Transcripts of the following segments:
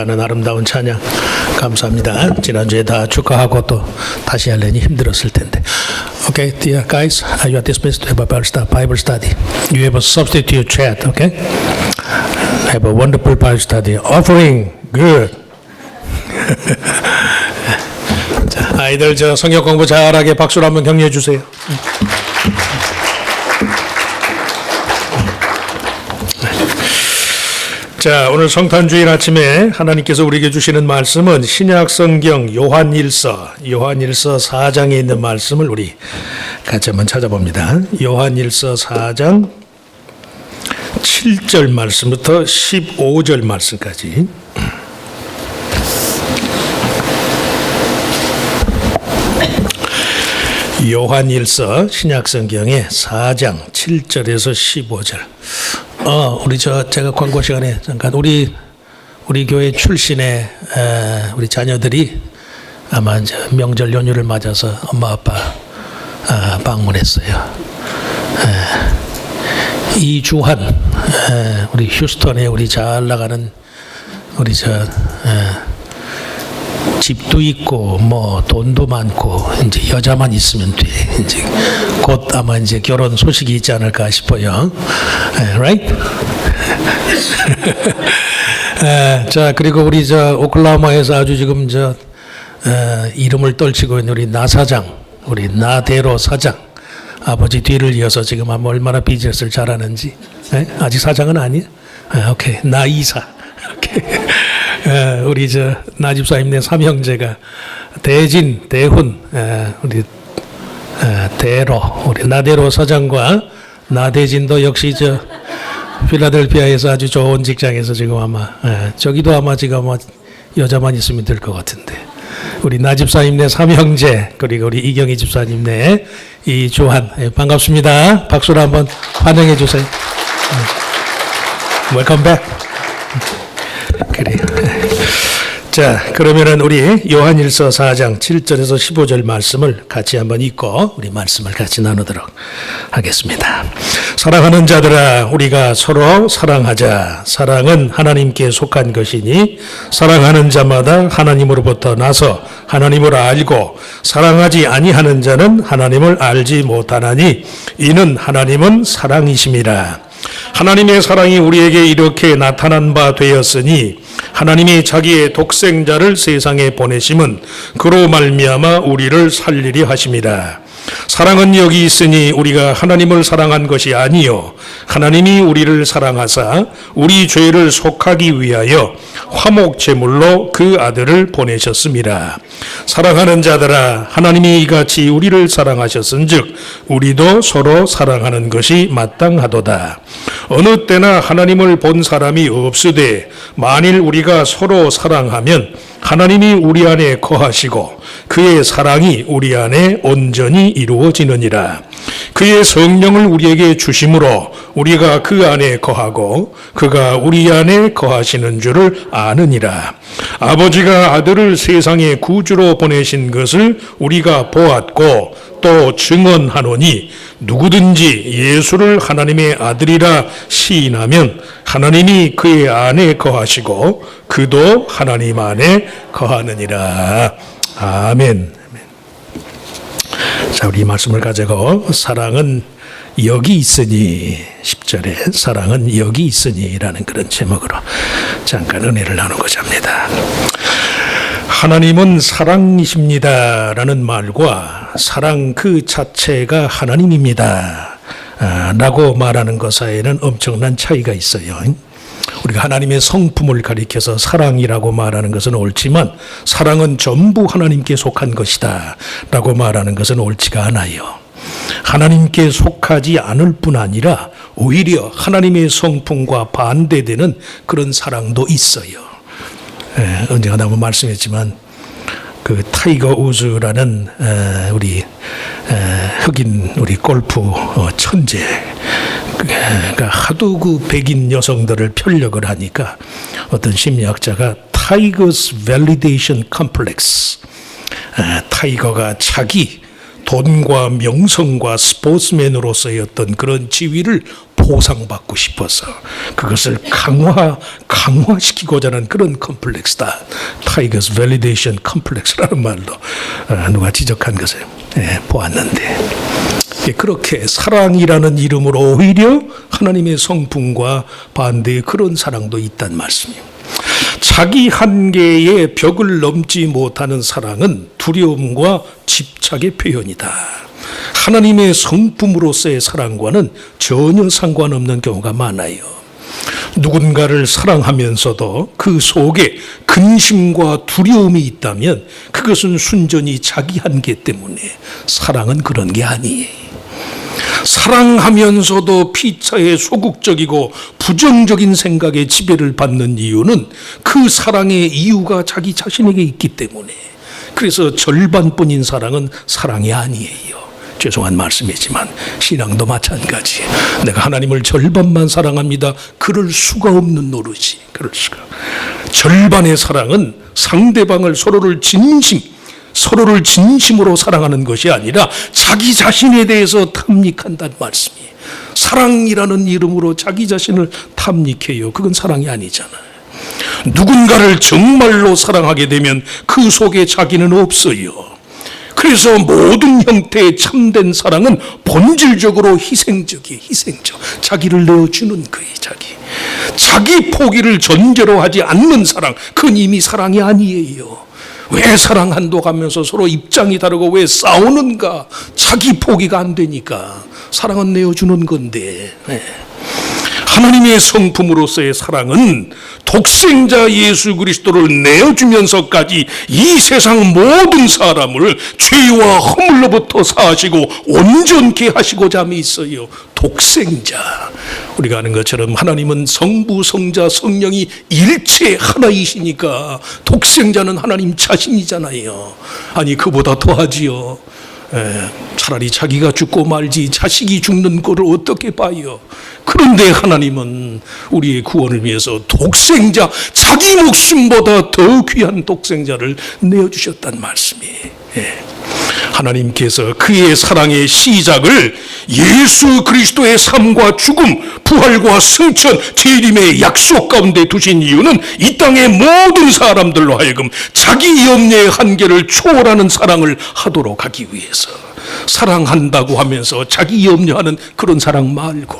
하는 아름다운 찬양 감사합니다. 지난주에 다 축하하고 또 다시 하려니 힘들었을 텐데. Okay, dear guys, you are dismissed to have a Bible study. You have a substitute chat, okay? Have a wonderful Bible study. Offering, good. 자, 아이들 저 성경 공부 잘하게 박수로 한번 격려해 주세요. 자, 오늘 성탄주일 아침에 하나님께서 우리에게 주시는 말씀은 신약성경 요한일서 4장에 있는 말씀을 우리 같이 한번 찾아봅니다. 요한일서 4장 7절 말씀부터 15절 말씀까지. 요한일서 신약성경의 4장 7절에서 15절. 우리 제가 광고 시간에 잠깐 우리 교회 출신의 우리 자녀들이 아마 이제 명절 연휴를 맞아서 엄마 아빠 방문했어요. 이주한 우리 휴스턴에 우리 잘 나가는 우리 집도 있고 뭐 돈도 많고 이제 여자만 있으면 돼. 이제 곧 아마 이제 결혼 소식이 있지 않을까 싶어요. Right? 자, 그리고 우리 오클라호마에서 아주 지금 이름을 떨치고 있는 우리 나 사장, 우리 나대로 사장, 아버지 뒤를 이어서 지금 아마 얼마나 비즈니스를 잘하는지. 아직 사장은 아니에요? 오케이, 나 이사. 오케이. 우리 나 집사님네 삼형제가 대진, 대훈, 우리 대로, 우리 나대로 사장과 나대진도 역시 필라델피아에서 아주 좋은 직장에서 지금 아마 저기도 아마 지금 여자만 있으면 될 것 같은데 우리 나 집사님네 삼형제 그리고 우리 이경희 집사님네 이주한 반갑습니다. 박수로 한번 환영해 주세요. Welcome back. 그래요. 자, 그러면은 우리 요한일서 4장 7절에서 15절 말씀을 같이 한번 읽고 우리 말씀을 같이 나누도록 하겠습니다. 사랑하는 자들아, 우리가 서로 사랑하자. 사랑은 하나님께 속한 것이니 사랑하는 자마다 하나님으로부터 나서 하나님을 알고 사랑하지 아니하는 자는 하나님을 알지 못하나니 이는 하나님은 사랑이심이라. 하나님의 사랑이 우리에게 이렇게 나타난 바 되었으니 하나님이 자기의 독생자를 세상에 보내심은 그로 말미암아 우리를 살리려 하심이라. 사랑은 여기 있으니 우리가 하나님을 사랑한 것이 아니요 하나님이 우리를 사랑하사 우리 죄를 속하기 위하여 화목 제물로 그 아들을 보내셨습니다. 사랑하는 자들아, 하나님이 이같이 우리를 사랑하셨은즉 우리도 서로 사랑하는 것이 마땅하도다. 어느 때나 하나님을 본 사람이 없으되 만일 우리가 서로 사랑하면 하나님이 우리 안에 거하시고 그의 사랑이 우리 안에 온전히 이루어지느니라. 그의 성령을 우리에게 주심으로 우리가 그 안에 거하고 그가 우리 안에 거하시는 줄을 아느니라. 아버지가 아들을 세상에 구주로 보내신 것을 우리가 보았고 또 증언하노니 누구든지 예수를 하나님의 아들이라 시인하면 하나님이 그의 안에 거하시고 그도 하나님 안에 거하느니라. 아멘. 자, 우리 이 말씀을 가지고 사랑은 여기 있으니 10절에 사랑은 여기 있으니 라는 그런 제목으로 잠깐 은혜를 나누고자 합니다. 하나님은 사랑이십니다 라는 말과 사랑 그 자체가 하나님입니다 라고 말하는 것 사이에는 엄청난 차이가 있어요. 우리가 하나님의 성품을 가리켜서 사랑이라고 말하는 것은 옳지만 사랑은 전부 하나님께 속한 것이다 라고 말하는 것은 옳지가 않아요. 하나님께 속하지 않을 뿐 아니라 오히려 하나님의 성품과 반대되는 그런 사랑도 있어요. 언젠가 한번 말씀했지만 그 타이거 우즈라는 우리 흑인 우리 골프 천재 그러니까 하도 그 백인 여성들을 편력을 하니까 어떤 심리학자가 타이거's validation complex 타이거가 자기 돈과 명성과 스포츠맨으로서의 어떤 그런 지위를 보상받고 싶어서 그것을 강화시키고자 하는 그런 컴플렉스다. 타이거스 밸리데이션 컴플렉스라는 말로 누가 지적한 것을 보았는데 그렇게 사랑이라는 이름으로 오히려 하나님의 성품과 반대의 그런 사랑도 있다는 말씀입니다. 자기 한계의 벽을 넘지 못하는 사랑은 두려움과 집착의 표현이다. 하나님의 성품으로서의 사랑과는 전혀 상관없는 경우가 많아요. 누군가를 사랑하면서도 그 속에 근심과 두려움이 있다면 그것은 순전히 자기 한계 때문에 사랑은 그런 게 아니에요. 사랑하면서도 피차에 소극적이고 부정적인 생각에 지배를 받는 이유는 그 사랑의 이유가 자기 자신에게 있기 때문에 그래서 절반뿐인 사랑은 사랑이 아니에요. 죄송한 말씀이지만 신앙도 마찬가지. 내가 하나님을 절반만 사랑합니다. 그럴 수가 없는 노릇이. 그럴 수가. 절반의 사랑은 상대방을 서로를 진심으로 사랑하는 것이 아니라 자기 자신에 대해서 탐닉한다는 말씀이에요. 사랑이라는 이름으로 자기 자신을 탐닉해요. 그건 사랑이 아니잖아요. 누군가를 정말로 사랑하게 되면 그 속에 자기는 없어요. 그래서 모든 형태의 참된 사랑은 본질적으로 희생적이에요. 희생적. 자기를 내어주는 거예요. 자기 포기를 전제로 하지 않는 사랑. 그건 이미 사랑이 아니에요. 왜 사랑한다고 하면서 서로 입장이 다르고 왜 싸우는가? 자기 포기가 안 되니까. 사랑은 내어주는 건데. 하나님의 성품으로서의 사랑은 독생자 예수 그리스도를 내어주면서까지 이 세상 모든 사람을 죄와 허물로부터 사하시고 온전케 하시고자 함이 있어요. 독생자. 우리가 아는 것처럼 하나님은 성부, 성자, 성령이 일체 하나이시니까 독생자는 하나님 자신이잖아요. 아니 그보다 더하지요. 차라리 자기가 죽고 말지 자식이 죽는 거를 어떻게 봐요. 그런데 하나님은 우리의 구원을 위해서 독생자, 자기 목숨보다 더 귀한 독생자를 내어주셨단 말씀이에요. 하나님께서 그의 사랑의 시작을 예수 그리스도의 삶과 죽음, 부활과 승천, 재림의 약속 가운데 두신 이유는 이 땅의 모든 사람들로 하여금 자기 염려의 한계를 초월하는 사랑을 하도록 하기 위해서. 사랑한다고 하면서 자기 염려하는 그런 사랑 말고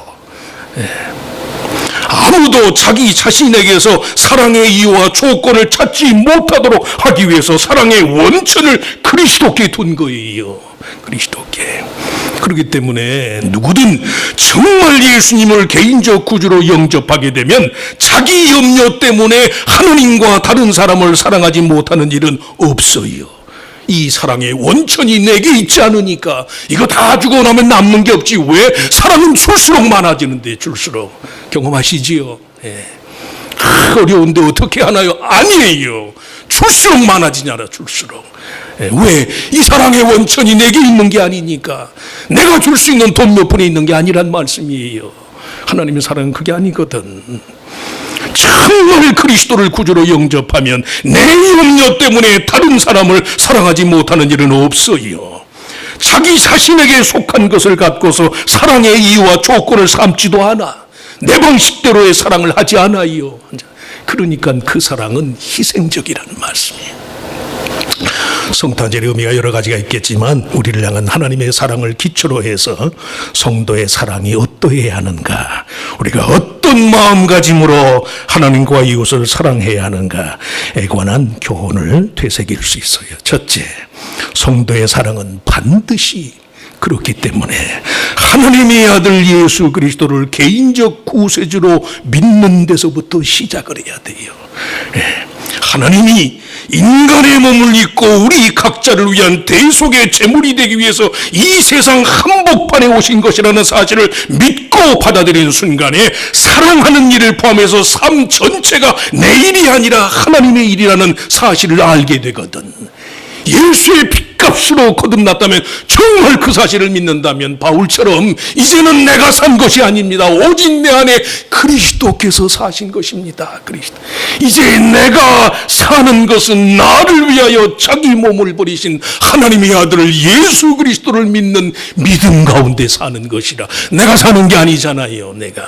아무도 자기 자신에게서 사랑의 이유와 조건을 찾지 못하도록 하기 위해서 사랑의 원천을 그리스도께 둔 거예요. 그리스도께. 그렇기 때문에 누구든 정말 예수님을 개인적 구주로 영접하게 되면 자기 염려 때문에 하느님과 다른 사람을 사랑하지 못하는 일은 없어요. 이 사랑의 원천이 내게 있지 않으니까 이거 다 주고 나면 남는 게 없지. 왜? 사랑은 줄수록 많아지는데 줄수록. 경험하시지요? 예. 어려운데 어떻게 하나요? 아니에요. 줄수록 많아지냐라 줄수록. 예. 왜? 이 사랑의 원천이 내게 있는 게 아니니까. 내가 줄 수 있는 돈 몇 푼에 있는 게 아니란 말씀이에요. 하나님의 사랑은 그게 아니거든. 정말 그리스도를 구주로 영접하면 내 염려 때문에 다른 사람을 사랑하지 못하는 일은 없어요. 자기 자신에게 속한 것을 갖고서 사랑의 이유와 조건을 삼지도 않아. 내 방식대로의 사랑을 하지 않아요. 그러니까 그 사랑은 희생적이라는 말씀이에요. 성탄절의 의미가 여러 가지가 있겠지만 우리를 향한 하나님의 사랑을 기초로 해서 성도의 사랑이 어떠해야 하는가, 우리가 어떤 마음가짐으로 하나님과 이웃을 사랑해야 하는가에 관한 교훈을 되새길 수 있어요. 첫째, 성도의 사랑은 반드시 그렇기 때문에 하나님의 아들 예수 그리스도를 개인적 구세주로 믿는 데서부터 시작을 해야 돼요. 하나님이 인간의 몸을 입고 우리 각자를 위한 대속의 제물이 되기 위해서 이 세상 한복판에 오신 것이라는 사실을 믿고 받아들이는 순간에 사랑하는 일을 포함해서 삶 전체가 내 일이 아니라 하나님의 일이라는 사실을 알게 되거든. 예수의 핏값으로 거듭났다면, 정말 그 사실을 믿는다면 바울처럼 이제는 내가 산 것이 아닙니다. 오직 내 안에 그리스도께서 사신 것입니다. 그리스도. 이제 내가 사는 것은 나를 위하여 자기 몸을 버리신 하나님의 아들을 예수 그리스도를 믿는 믿음 가운데 사는 것이라. 내가 사는 게 아니잖아요. 내가.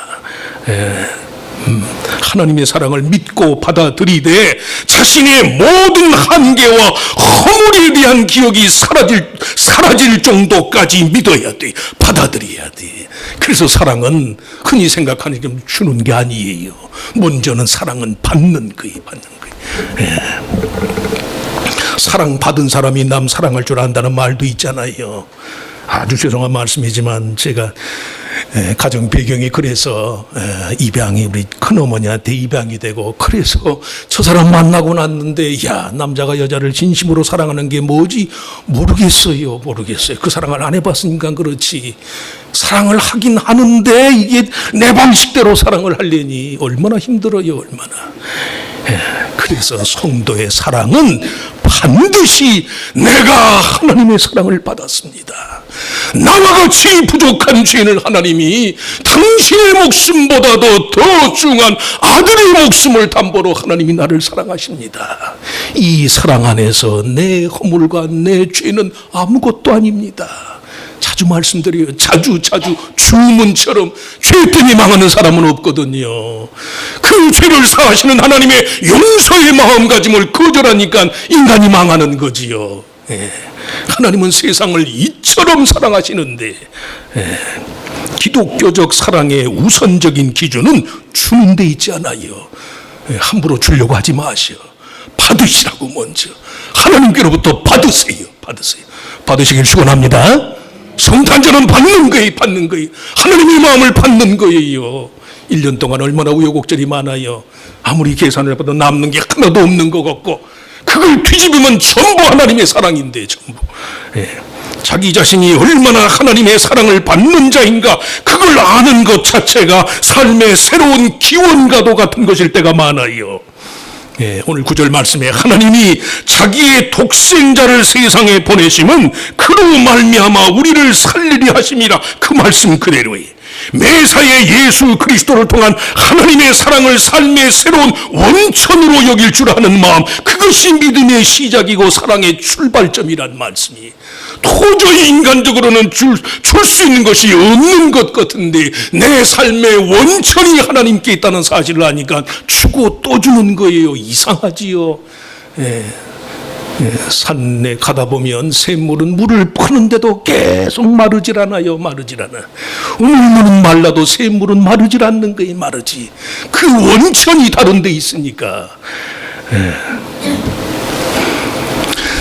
하나님의 사랑을 믿고 받아들이되 자신의 모든 한계와 허물에 대한 기억이 사라질 정도까지 믿어야 돼. 받아들여야 돼. 그래서 사랑은 흔히 생각하는 게 주는 게 아니에요. 먼저는 사랑은 받는 거예요. 받는 거예요. 사랑받은 사람이 남 사랑할 줄 안다는 말도 있잖아요. 아주 죄송한 말씀이지만 제가 가정 배경이 그래서 입양이 우리 큰어머니한테 입양이 되고, 그래서 저 사람 만나고 났는데 야, 남자가 여자를 진심으로 사랑하는 게 뭐지 모르겠어요. 그 사랑을 안 해봤으니까 그렇지. 사랑을 하긴 하는데 이게 내 방식대로 사랑을 하려니 얼마나 힘들어요. 얼마나. 그래서 성도의 사랑은 반드시 내가 하나님의 사랑을 받았습니다. 나와 같이 부족한 죄인을 하나님이 당신의 목숨보다도 더 중요한 아들의 목숨을 담보로 하나님이 나를 사랑하십니다. 이 사랑 안에서 내 허물과 내 죄는 아무것도 아닙니다. 자주 말씀드려요. 자주 주문처럼 죄 때문에 망하는 사람은 없거든요. 그 죄를 사하시는 하나님의 용서의 마음가짐을 거절하니까 인간이 망하는 거지요. 하나님은 세상을 이처럼 사랑하시는데, 기독교적 사랑의 우선적인 기준은 주는 데 있지 않아요. 함부로 주려고 하지 마시오. 받으시라고 먼저. 하나님께로부터 받으세요. 받으시길 축원합니다. 성탄절은 받는 거예요. 하나님의 마음을 받는 거예요. 1년 동안 얼마나 우여곡절이 많아요. 아무리 계산을 해봐도 남는 게 하나도 없는 것 같고, 그걸 뒤집으면 전부 하나님의 사랑인데, 전부. 자기 자신이 얼마나 하나님의 사랑을 받는 자인가, 그걸 아는 것 자체가 삶의 새로운 기원과도 같은 것일 때가 많아요. 오늘 9절 말씀에 하나님이 자기의 독생자를 세상에 보내심은 그로 말미암아 우리를 살리려 하심이라. 그 말씀 그대로예요. 매사에 예수 그리스도를 통한 하나님의 사랑을 삶의 새로운 원천으로 여길 줄 아는 마음, 그것이 믿음의 시작이고 사랑의 출발점이란 말씀이에요. 도저히 인간적으로는 줄 수 있는 것이 없는 것 같은데 내 삶의 원천이 하나님께 있다는 사실을 아니까 주고 또 주는 거예요. 이상하지요. 산에 가다 보면 샘물은 물을 푸는데도 계속 마르질 않아요. 마르질 않아. 우물물은 말라도 샘물은 마르질 않는 거예요. 마르지. 그 원천이 다른 데 있으니까.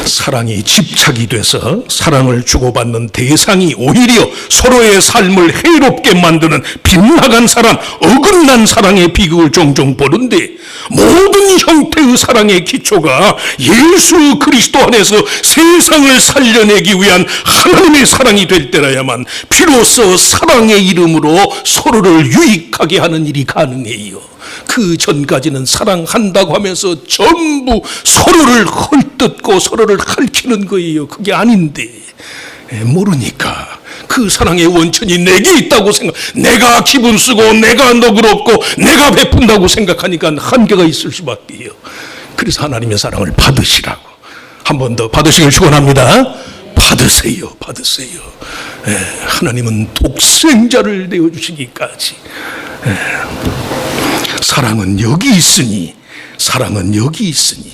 사랑이 집착이 돼서 사랑을 주고받는 대상이 오히려 서로의 삶을 해롭게 만드는 빗나간 사랑, 어긋난 사랑의 비극을 종종 보는데, 모든 형태의 사랑의 기초가 예수 그리스도 안에서 세상을 살려내기 위한 하나님의 사랑이 될 때라야만 비로소 사랑의 이름으로 서로를 유익하게 하는 일이 가능해요. 그 전까지는 사랑한다고 하면서 전부 서로를 헐뜯고 서로를 핥히는 거예요. 그게 아닌데 모르니까 그 사랑의 원천이 내게 있다고 내가 기분 쓰고 내가 너그럽고 내가 베푼다고 생각하니까 한계가 있을 수밖에요. 그래서 하나님의 사랑을 받으시라고 한 번 더 받으시길 축원합니다. 받으세요. 받으세요. 하나님은 독생자를 내어주시기까지. 사랑은 여기 있으니, 사랑은 여기 있으니,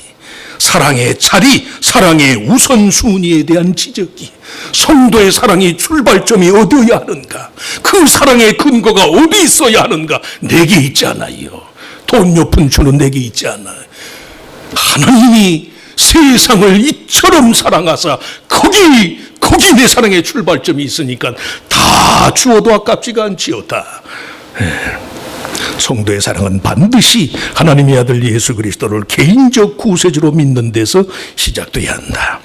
사랑의 자리, 사랑의 우선순위에 대한 지적이, 성도의 사랑이 출발점이 어디여야 하는가, 그 사랑의 근거가 어디 있어야 하는가, 내게 있지 않아요. 돈 몇 푼 주는 내게 있지 않아요. 하나님이 세상을 이처럼 사랑하사 거기 내 사랑의 출발점이 있으니까 다 주어도 아깝지가 않지요. 다. 성도의 사랑은 반드시 하나님의 아들 예수 그리스도를 개인적 구세주로 믿는 데서 시작돼야 한다.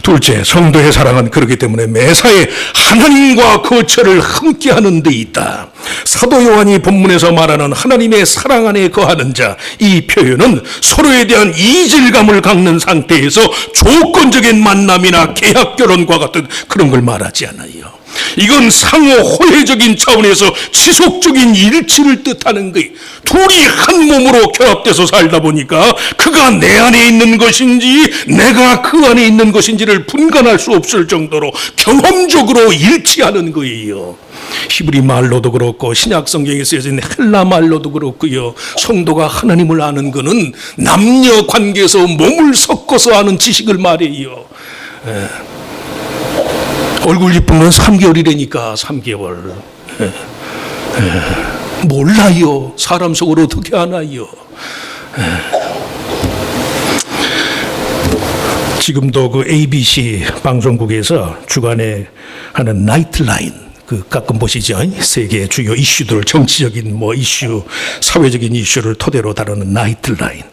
둘째, 성도의 사랑은 그렇기 때문에 매사에 하나님과 거처를 함께하는 데 있다. 사도 요한이 본문에서 말하는 하나님의 사랑 안에 거하는 자, 이 표현은 서로에 대한 이질감을 갖는 상태에서 조건적인 만남이나 계약 결혼과 같은 그런 걸 말하지 않아요. 이건 상호 호혜적인 차원에서 지속적인 일치를 뜻하는 거예요. 둘이 한 몸으로 결합돼서 살다 보니까 그가 내 안에 있는 것인지 내가 그 안에 있는 것인지를 분간할 수 없을 정도로 경험적으로 일치하는 거예요. 히브리 말로도 그렇고 신약 성경에 쓰여진 헬라 말로도 그렇고요. 성도가 하나님을 아는 것은 남녀 관계에서 몸을 섞어서 아는 지식을 말해요. 얼굴 이쁜 건 3개월이라니까. 3개월. 몰라요. 사람 속으로 어떻게 아나요. 지금도 그 ABC 방송국에서 주간에 하는 나이트라인 그 가끔 보시죠. 세계 주요 이슈들, 정치적인 뭐 이슈, 사회적인 이슈를 토대로 다루는 나이트라인.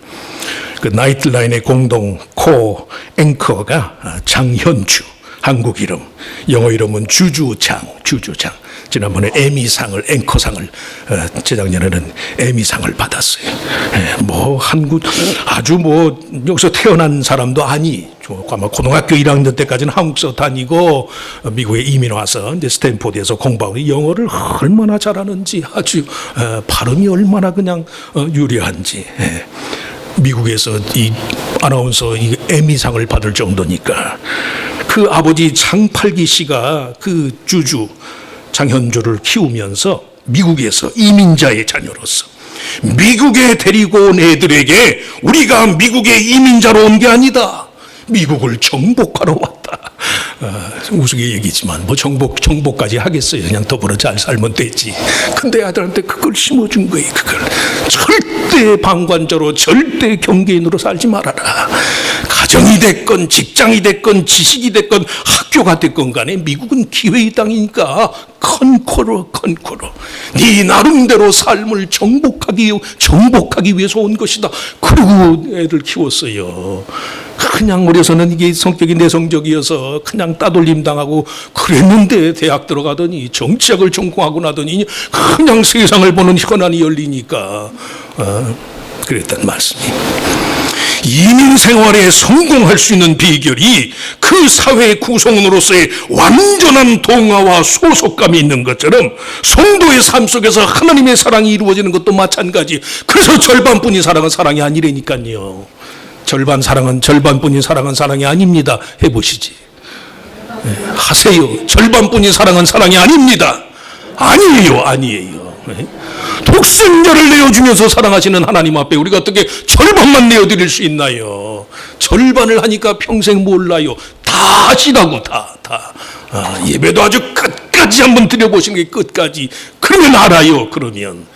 그 나이트라인의 공동 코 앵커가 장현주. 한국 이름, 영어 이름은 주주장. 지난번에 에미상을, 앵커상을, 재작년에는 에미상을 받았어요. 뭐 한국 아주 뭐 여기서 태어난 사람도 아마 고등학교 1학년 때까지는 한국서 다니고 미국에 이민 와서 이제 스탠포드에서 공부하고 영어를 얼마나 잘하는지, 아주 발음이 얼마나 그냥 유려한지. 미국에서 이 아나운서 이 에미상을 받을 정도니까. 그 아버지 장팔기 씨가 그 주주 장현주를 키우면서 미국에서 이민자의 자녀로서 미국에 데리고 온 애들에게 우리가 미국에 이민자로 온 게 아니다. 미국을 정복하러 왔다. 우스개 얘기지만 뭐 정복까지 하겠어요. 그냥 더불어 잘 살면 되지. 근데 아들한테 그걸 심어준 거예요. 그걸 절대 방관자로, 절대 경계인으로 살지 말아라. 가정이 됐건 직장이 됐건 지식이 됐건 학교가 됐건 간에 미국은 기회의 땅이니까 컨코러 네 나름대로 삶을 정복하기 위해서 온 것이다. 그리고 애들 키웠어요. 그냥 어려서는 이게 성격이 내성적이어서 그냥 따돌림 당하고 그랬는데 대학 들어가더니 정치학을 전공하고 나더니 그냥 세상을 보는 현안이 열리니까 그랬단 말씀이에요. 이민 생활에 성공할 수 있는 비결이 그 사회 구성원으로서의 완전한 동화와 소속감이 있는 것처럼 성도의 삶 속에서 하나님의 사랑이 이루어지는 것도 마찬가지. 그래서 절반뿐인 사랑은 사랑이 아니라니까요. 절반뿐인 사랑은 사랑이 아닙니다. 해보시지. 하세요. 절반뿐인 사랑은 사랑이 아닙니다. 아니에요. 독생자를 내어주면서 사랑하시는 하나님 앞에 우리가 어떻게 절반만 내어드릴 수 있나요? 절반을 하니까 평생 몰라요. 다 하시라고 다. 예배도 아주 끝까지 한번 드려보시는 게 끝까지. 그러면 알아요. 그러면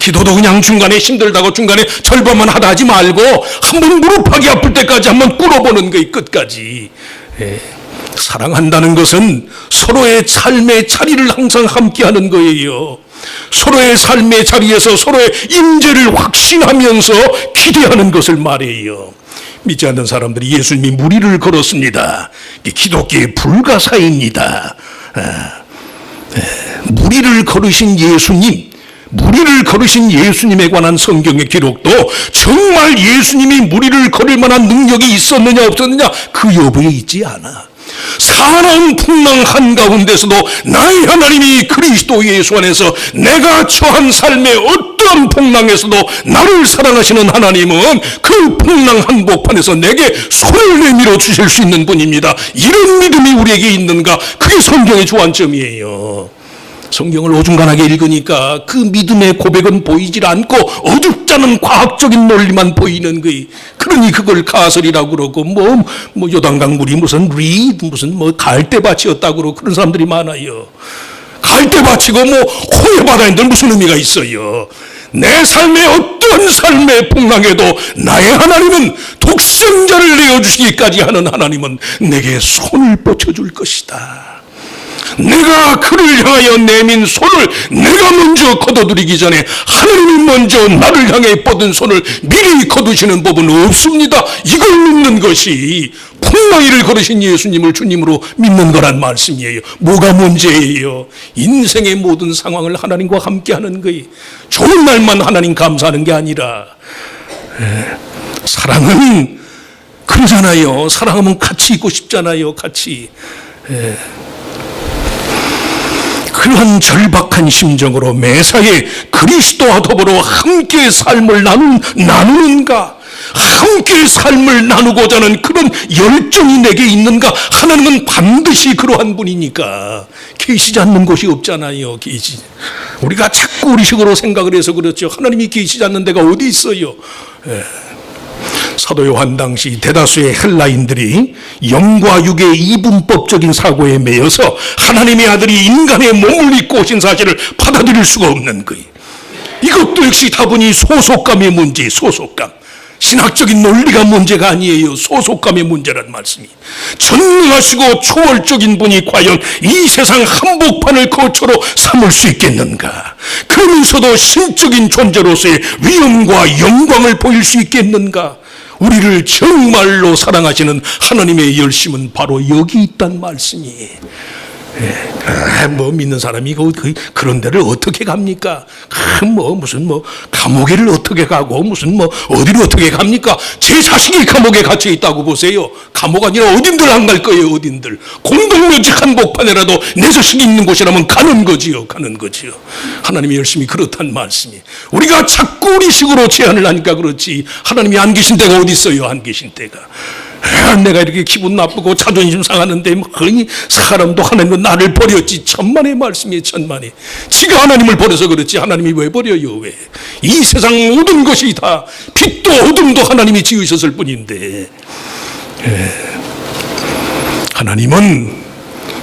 기도도 그냥 중간에 힘들다고 중간에 절반만 하다 하지 말고 한번 무릎하기 아플 때까지 한번 꿇어보는 거예요. 끝까지. 사랑한다는 것은 서로의 삶의 자리를 항상 함께하는 거예요. 서로의 삶의 자리에서 서로의 임재를 확신하면서 기대하는 것을 말해요. 믿지 않는 사람들이 예수님이 무리를 걸었습니다. 기독교의 불가사의입니다. 무리를 걸으신 예수님, 무리를 걸으신 예수님에 관한 성경의 기록도 정말 예수님이 무리를 걸을 만한 능력이 있었느냐 없었느냐 그 여부에 있지 않아. 사랑 풍랑 한가운데서도 나의 하나님이 그리스도 예수 안에서 내가 처한 삶의 어떠한 풍랑에서도 나를 사랑하시는 하나님은 그 풍랑 한복판에서 내게 손을 내밀어 주실 수 있는 분입니다. 이런 믿음이 우리에게 있는가? 그게 성경의 주안점이에요. 성경을 오중간하게 읽으니까 그 믿음의 고백은 보이질 않고 어둡지 않은 과학적인 논리만 보이는 거예요. 그러니 그걸 가설이라고 그러고 뭐 요단강 물이 무슨 갈대밭이었다고 그러고 그런 사람들이 많아요. 갈대밭이고 호의 바다인들 무슨 의미가 있어요? 내 삶의 어떤 삶의 풍랑에도 나의 하나님은 독생자를 내어주시기까지 하는 하나님은 내게 손을 뻗쳐줄 것이다. 내가 그를 향하여 내민 손을 내가 먼저 거둬들이기 전에 하나님이 먼저 나를 향해 뻗은 손을 미리 거두시는 법은 없습니다. 이걸 믿는 것이 풍랑이를 걸으신 예수님을 주님으로 믿는 거란 말씀이에요. 뭐가 문제예요? 인생의 모든 상황을 하나님과 함께하는 거예요. 좋은 날만 하나님 감사하는 게 아니라 사랑은 그러잖아요. 사랑하면 같이 있고 싶잖아요. 같이. 그러한 절박한 심정으로 매사에 그리스도와 더불어 함께 삶을 나누는가? 함께 삶을 나누고자 하는 그런 열정이 내게 있는가? 하나님은 반드시 그러한 분이니까 계시지 않는 곳이 없잖아요. 우리가 자꾸 우리식으로 생각을 해서 그렇죠. 하나님이 계시지 않는 데가 어디 있어요? 사도 요한 당시 대다수의 헬라인들이 영과 육의 이분법적인 사고에 매여서 하나님의 아들이 인간의 몸을 입고 오신 사실을 받아들일 수가 없는 거예요. 이것도 역시 다분히 소속감의 문제, 소속감. 신학적인 논리가 문제가 아니에요. 소속감의 문제란 말씀이. 전능하시고 초월적인 분이 과연 이 세상 한복판을 거처로 삼을 수 있겠는가? 그러면서도 신적인 존재로서의 위엄과 영광을 보일 수 있겠는가? 우리를 정말로 사랑하시는 하나님의 열심은 바로 여기 있단 말씀이에요. 믿는 사람이 그런 데를 어떻게 갑니까? 무슨 감옥에를 어떻게 가고 어디를 어떻게 갑니까? 제 자식이 감옥에 갇혀 있다고 보세요. 감옥 아니라 어딘들 안 갈 거예요. 어딘들. 공동묘지 한복판에라도 내 자식이 있는 곳이라면 가는 거지요. 하나님의 열심이 그렇단 말씀이. 우리가 자꾸 우리식으로 제한을 하니까 그렇지. 하나님이 안 계신 데가 어디 있어요? 안 계신 데가. 내가 이렇게 기분 나쁘고 자존심 상하는데 사람도 하나님은 나를 버렸지. 천만의 말씀이에요. 천만의. 지가 하나님을 버려서 그렇지 하나님이 왜 버려요? 왜? 이 세상 모든 것이 다 빛도 어둠도 하나님이 지으셨을 뿐인데 하나님은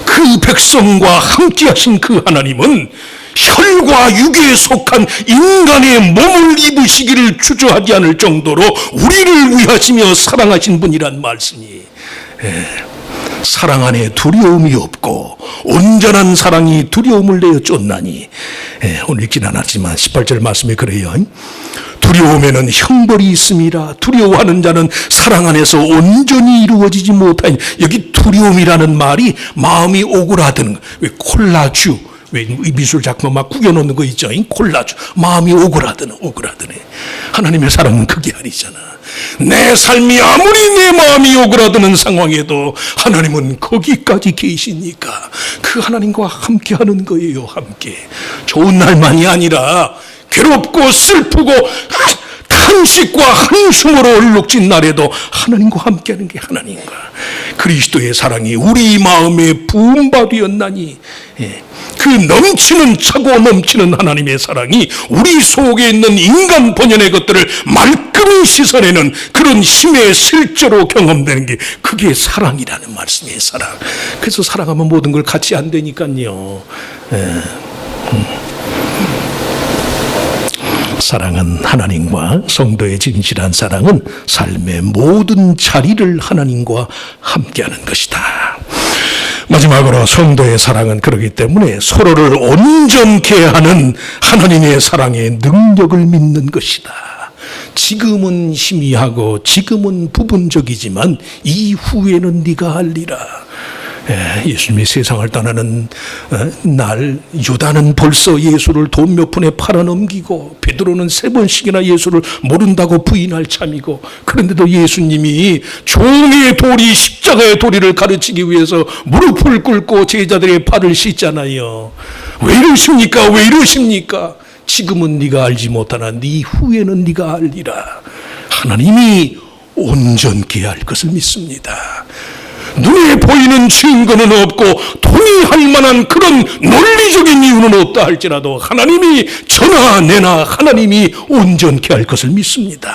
그 백성과 함께 하신 그 하나님은 혈과 육에 속한 인간의 몸을 입으시기를 주저하지 않을 정도로 우리를 위하시며 사랑하신 분이란 말씀이. 사랑 안에 두려움이 없고 온전한 사랑이 두려움을 내어 쫓나니. 오늘 읽진 않았지만 18절 말씀에 그래요. 두려움에는 형벌이 있음이라. 두려워하는 자는 사랑 안에서 온전히 이루어지지 못하니. 여기 두려움이라는 말이 마음이 오그라드는. 왜 콜라주, 왜 미술 작품 막 구겨놓는 거 있죠? 콜라주. 마음이 오그라드네. 하나님의 사랑은 그게 아니잖아. 내 삶이 아무리 내 마음이 오그라드는 상황에도 하나님은 거기까지 계시니까 그 하나님과 함께 하는 거예요. 함께. 좋은 날만이 아니라 괴롭고 슬프고 탄식과 한숨으로 얼룩진 날에도 하나님과 함께하는 게 하나님과 그리스도의 사랑이 우리 마음에 부은 바 되었나니. 그 넘치는 차고 넘치는 하나님의 사랑이 우리 속에 있는 인간 본연의 것들을 말끔히 씻어내는 그런 힘의 실제로 경험되는 게 그게 사랑이라는 말씀이에요. 사랑. 그래서 사랑하면 모든 걸 같이 안 되니까요. 사랑은 하나님과 성도의 진실한 사랑은 삶의 모든 자리를 하나님과 함께하는 것이다. 마지막으로 성도의 사랑은 그렇기 때문에 서로를 온전케 하는 하나님의 사랑의 능력을 믿는 것이다. 지금은 희미하고 지금은 부분적이지만 이후에는 네가 알리라. 예수님이 세상을 떠나는 날 유다는 벌써 예수를 돈 몇 푼에 팔아넘기고 베드로는 3번씩이나 예수를 모른다고 부인할 참이고, 그런데도 예수님이 종의 도리 십자가의 도리를 가르치기 위해서 무릎을 꿇고 제자들의 발을 씻잖아요. 왜 이러십니까? 왜 이러십니까? 지금은 네가 알지 못하나 네 후에는 네가 알리라. 하나님이 온전케 할 것을 믿습니다. 눈에 보이는 증거는 없고 동의할 만한 그런 논리적인 이유는 없다 할지라도 하나님이 저나 내나 하나님이 온전케 할 것을 믿습니다.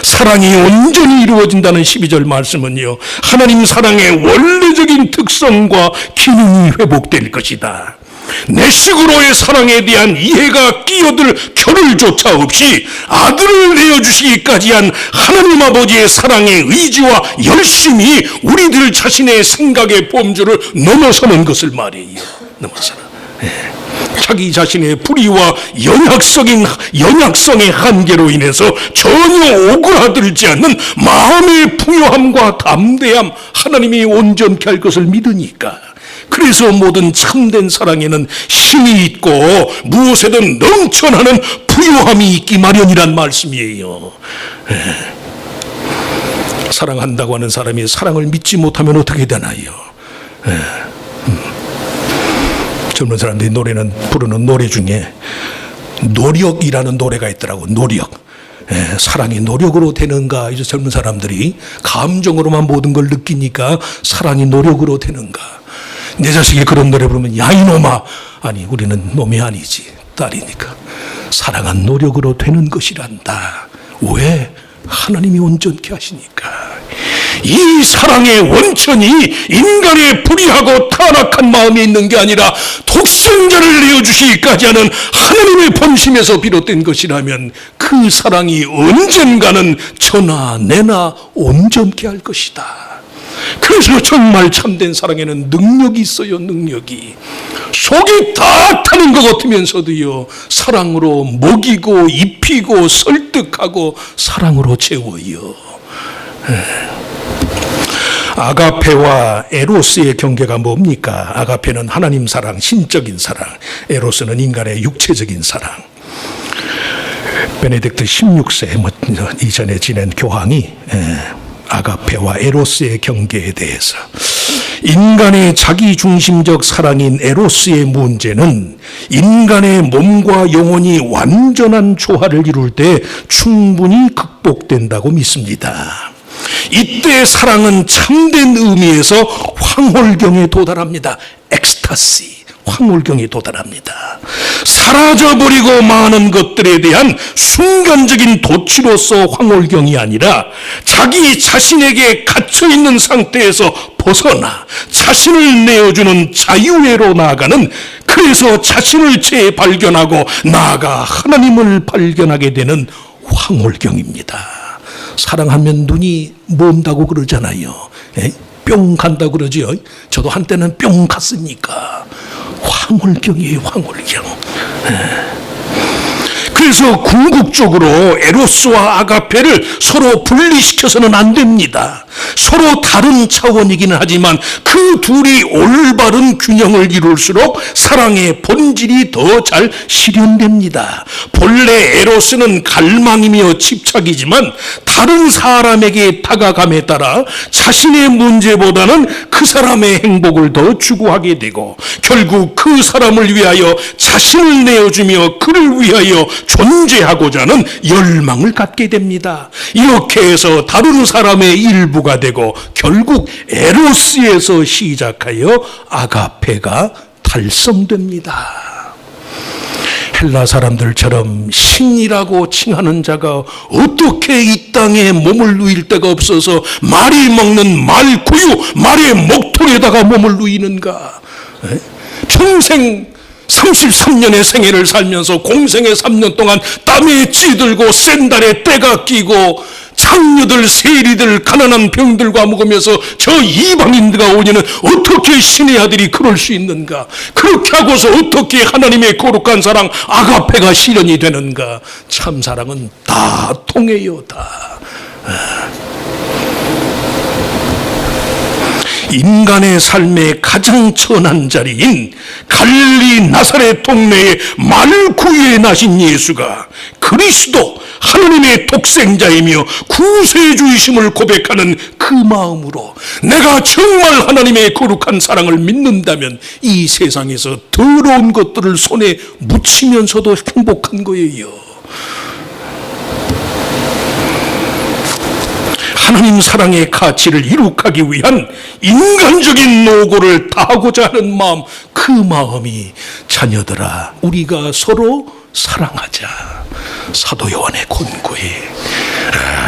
사랑이 온전히 이루어진다는 12절 말씀은요, 하나님 사랑의 원래적인 특성과 기능이 회복될 것이다. 내 식으로의 사랑에 대한 이해가 끼어들 겨를조차 없이 아들을 내어주시기까지 한 하나님 아버지의 사랑의 의지와 열심이 우리들 자신의 생각의 범주를 넘어서는 것을 말이에요. 넘어서는. 자기 자신의 불의와 연약성의 한계로 인해서 전혀 오그라들지 않는 마음의 풍요함과 담대함, 하나님이 온전케 할 것을 믿으니까. 그래서 모든 참된 사랑에는 힘이 있고 무엇에든 넘쳐나는 부요함이 있기 마련이란 말씀이에요. 사랑한다고 하는 사람이 사랑을 믿지 못하면 어떻게 되나요? 젊은 사람들이 부르는 노래 중에 노력이라는 노래가 있더라고. 노력. 사랑이 노력으로 되는가? 이제 젊은 사람들이 감정으로만 모든 걸 느끼니까 사랑이 노력으로 되는가? 내 자식이 그런 노래 부르면 야 이놈아. 아니, 우리는 놈이 아니지, 딸이니까. 사랑은 노력으로 되는 것이란다. 왜? 하나님이 온전케 하시니까. 이 사랑의 원천이 인간의 불의하고 타락한 마음에 있는 게 아니라 독생자를 내어주시기까지 하는 하나님의 본심에서 비롯된 것이라면 그 사랑이 언젠가는 저나 내나 온전케 할 것이다. 그래서 정말 참된 사랑에는 능력이 있어요. 능력이. 속이 다 타는 것 같으면서도요, 사랑으로 먹이고 입히고 설득하고 사랑으로 채워요. 아가페와 에로스의 경계가 뭡니까? 아가페는 하나님 사랑, 신적인 사랑. 에로스는 인간의 육체적인 사랑. 베네딕트 16세 이전에 지낸 교황이 아가페와 에로스의 경계에 대해서, 인간의 자기중심적 사랑인 에로스의 문제는 인간의 몸과 영혼이 완전한 조화를 이룰 때 충분히 극복된다고 믿습니다. 이때 사랑은 참된 의미에서 황홀경에 도달합니다. 엑스타시. 황홀경에 도달합니다. 사라져버리고 많은 것들에 대한 순간적인 도취로서 황홀경이 아니라 자기 자신에게 갇혀있는 상태에서 벗어나 자신을 내어주는 자유회로 나아가는, 그래서 자신을 재발견하고 나아가 하나님을 발견하게 되는 황홀경입니다. 사랑하면 눈이 먼다고 그러잖아요. 뿅 간다고 그러죠. 저도 한때는 뿅 갔으니까. 황홀경이에요. 황홀경. 그래서 궁극적으로 에로스와 아가페를 서로 분리시켜서는 안 됩니다. 서로 다른 차원이기는 하지만 그 둘이 올바른 균형을 이룰수록 사랑의 본질이 더 잘 실현됩니다. 본래 에로스는 갈망이며 집착이지만 다른 사람에게 다가감에 따라 자신의 문제보다는 그 사람의 행복을 더 추구하게 되고 결국 그 사람을 위하여 자신을 내어주며 그를 위하여 존재하고자 하는 열망을 갖게 됩니다. 이렇게 해서 다른 사람의 일부가 되고 결국 에로스에서 시작하여 아가페가 달성됩니다. 헬라 사람들처럼 신이라고 칭하는 자가 어떻게 이 땅에 몸을 누일 데가 없어서 말이 먹는 말구유, 말의 목통에다가 몸을 누이는가? 평생 33년의 생애를 살면서 공생의 3년 동안 땀에 찌들고 샌달에 때가 끼고 창녀들, 세리들, 가난한 병들과 먹으면서 저 이방인들과 오니는 어떻게 신의 아들이 그럴 수 있는가? 그렇게 하고서 어떻게 하나님의 거룩한 사랑 아가페가 실현이 되는가? 참 사랑은 다 통해요, 다. 인간의 삶의 가장 천한 자리인 갈릴리 나사렛 동네의 말구유에 나신 예수가 그리스도 하나님의 독생자이며 구세주이심을 고백하는 그 마음으로 내가 정말 하나님의 거룩한 사랑을 믿는다면 이 세상에서 더러운 것들을 손에 묻히면서도 행복한 거예요. 하나님 사랑의 가치를 이룩하기 위한 인간적인 노고를 다하고자 하는 마음, 그 마음이 자녀들아 우리가 서로 사랑하자. 사도 요한의 권고에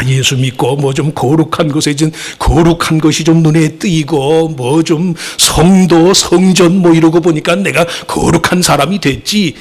예수 믿고 뭐 좀 거룩한 것에 좀 거룩한 것이 좀 눈에 띄고 뭐 좀 성도 성전 뭐 이러고 보니까 내가 거룩한 사람이 됐지.